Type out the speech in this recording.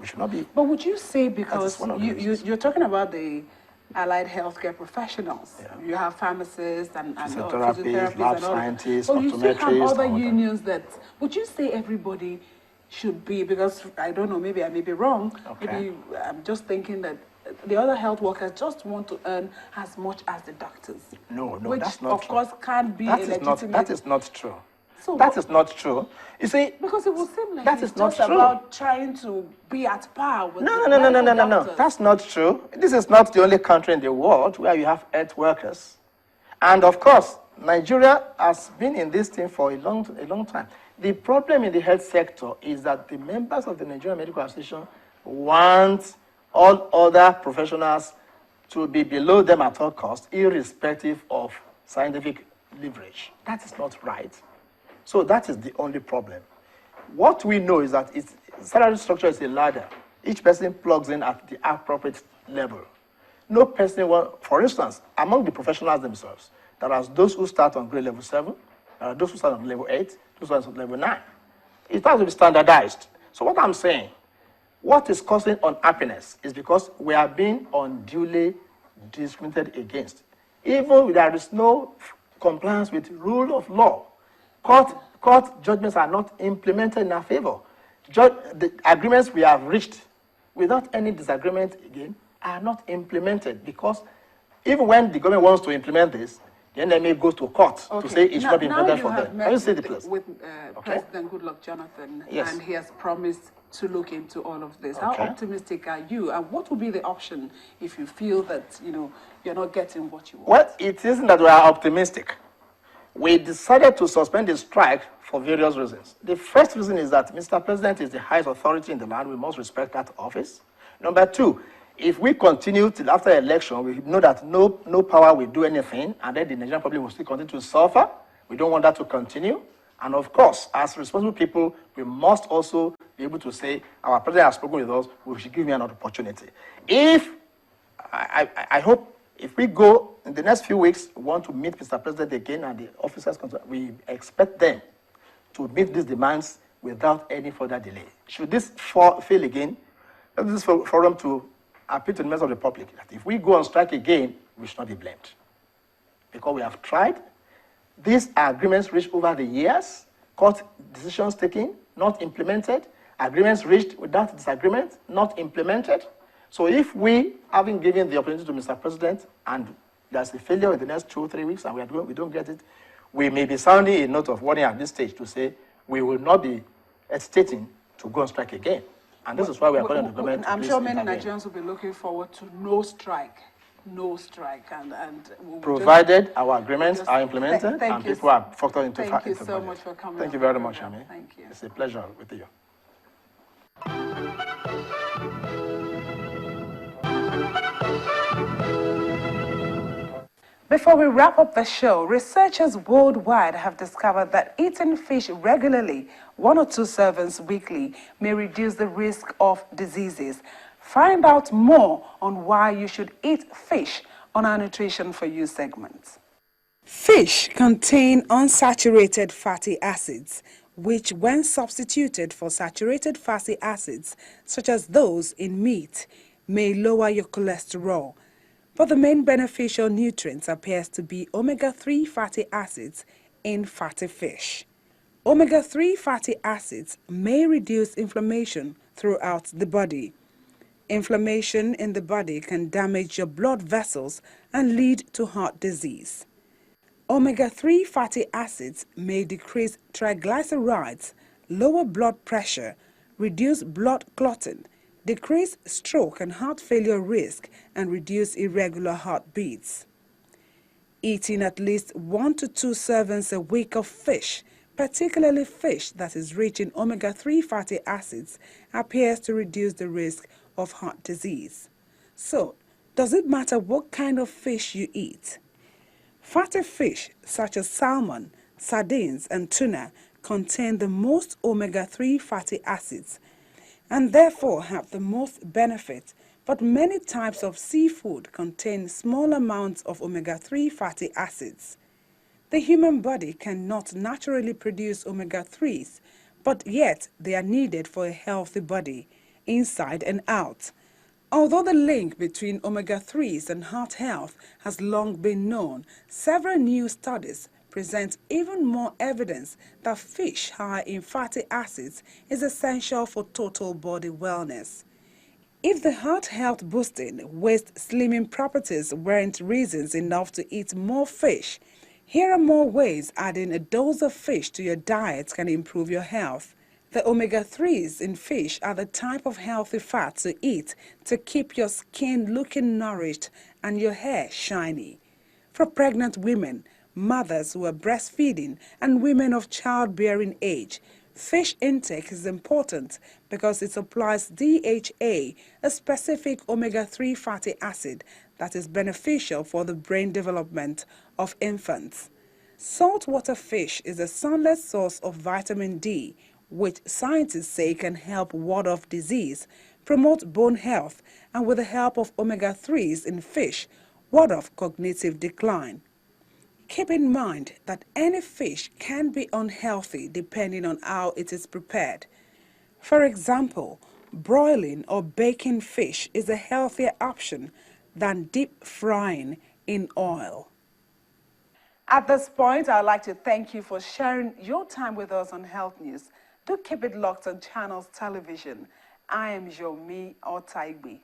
We should not be. But would you say, because you're talking about the allied healthcare professionals, you have pharmacists and physiotherapists, lab scientists, but you still have other unions that. Would you say everybody should be, because I don't know, maybe I may be wrong, maybe I'm just thinking that the other health workers just want to earn as much as the doctors. No, which that's not true. Of course can't be a legitimate... That is not true. So that is not true. You see, because it would seem like that it's is not just true. About trying to be at par with No. That's not true. This is not the only country in the world where you have health workers. And of course, Nigeria has been in this thing for a long time. The problem in the health sector is that the members of the Nigerian Medical Association want all other professionals to be below them at all costs, irrespective of scientific leverage. That is not right. So that is the only problem. What we know is that salary structure is a ladder. Each person plugs in at the appropriate level. No person for instance, among the professionals themselves, there are those who start on grade level 7, there are those who start on level 8, those who start on level 9. It has to be standardized. So what I'm saying, what is causing unhappiness is because we are being unduly discriminated against. Even there is no compliance with rule of law. Court judgments are not implemented in our favor. The agreements we have reached without any disagreement again are not implemented, because even when the government wants to implement this, the NMA goes to court to say it should not be implemented for them. Have you seen the place? With President Goodluck Jonathan, and he has promised to look into all of this. How optimistic are you? And what would be the option if you feel that you're not getting what you want? Well, it isn't that we are optimistic. We decided to suspend the strike for various reasons. The first reason is that Mr. President is the highest authority in the land. We must respect that office. Number two, if we continue till after election, we know that no power will do anything, and then the Nigerian public will still continue to suffer. We don't want that to continue. And of course, as responsible people, we must also be able to say, our president has spoken with us, we should give him another opportunity. I hope if we go in the next few weeks, we want to meet Mr. President again and the officers, we expect them to meet these demands without any further delay. Should this fail again, let this forum to appeal to the members of the public that if we go on strike again, we should not be blamed. Because we have tried. These agreements reached over the years, court decisions taken, not implemented, agreements reached without disagreement, not implemented. So if we, having given the opportunity to Mr. President, and there's a failure in the next 2 or 3 weeks, and we don't get it, we may be sounding a note of warning at this stage to say we will not be hesitating to go on strike again. And this is why we are calling the government. I'm sure many Nigerians will be looking forward to no strike, and provided our agreements are implemented and people are factored into. Thank you so much for coming. Thank you very much, Ami. Thank you. It's a pleasure with you. Before we wrap up the show, researchers worldwide have discovered that eating fish regularly, 1 or 2 servings weekly, may reduce the risk of diseases. Find out more on why you should eat fish on our Nutrition for You segment. Fish contain unsaturated fatty acids, which when substituted for saturated fatty acids, such as those in meat, may lower your cholesterol. But the main beneficial nutrients appears to be omega-3 fatty acids in fatty fish. Omega-3 fatty acids may reduce inflammation throughout the body. Inflammation in the body can damage your blood vessels and lead to heart disease. Omega-3 fatty acids may decrease triglycerides, lower blood pressure, reduce blood clotting, decrease stroke and heart failure risk, and reduce irregular heartbeats. Eating at least 1 to 2 servings a week of fish, particularly fish that is rich in omega-3 fatty acids, appears to reduce the risk of heart disease. So, does it matter what kind of fish you eat? Fatty fish such as salmon, sardines, and tuna contain the most omega-3 fatty acids and therefore have the most benefit, but many types of seafood contain small amounts of omega-3 fatty acids. The human body cannot naturally produce omega-3s, but yet they are needed for a healthy body, inside and out. Although the link between omega-3s and heart health has long been known, several new studies present even more evidence that fish high in fatty acids is essential for total body wellness. If the heart health boosting, waist slimming properties weren't reasons enough to eat more fish, here are more ways adding a dose of fish to your diet can improve your health. The omega-3s in fish are the type of healthy fat to eat to keep your skin looking nourished and your hair shiny. For pregnant women, mothers who are breastfeeding, and women of childbearing age, fish intake is important because it supplies DHA, a specific omega-3 fatty acid that is beneficial for the brain development of infants. Saltwater fish is a sunless source of vitamin D, which scientists say can help ward off disease, promote bone health, and with the help of omega-3s in fish, ward off cognitive decline. Keep in mind that any fish can be unhealthy depending on how it is prepared. For example, broiling or baking fish is a healthier option than deep frying in oil. At this point, I'd like to thank you for sharing your time with us on Health News. Do keep it locked on Channels Television. I am Yomi Otaigbe.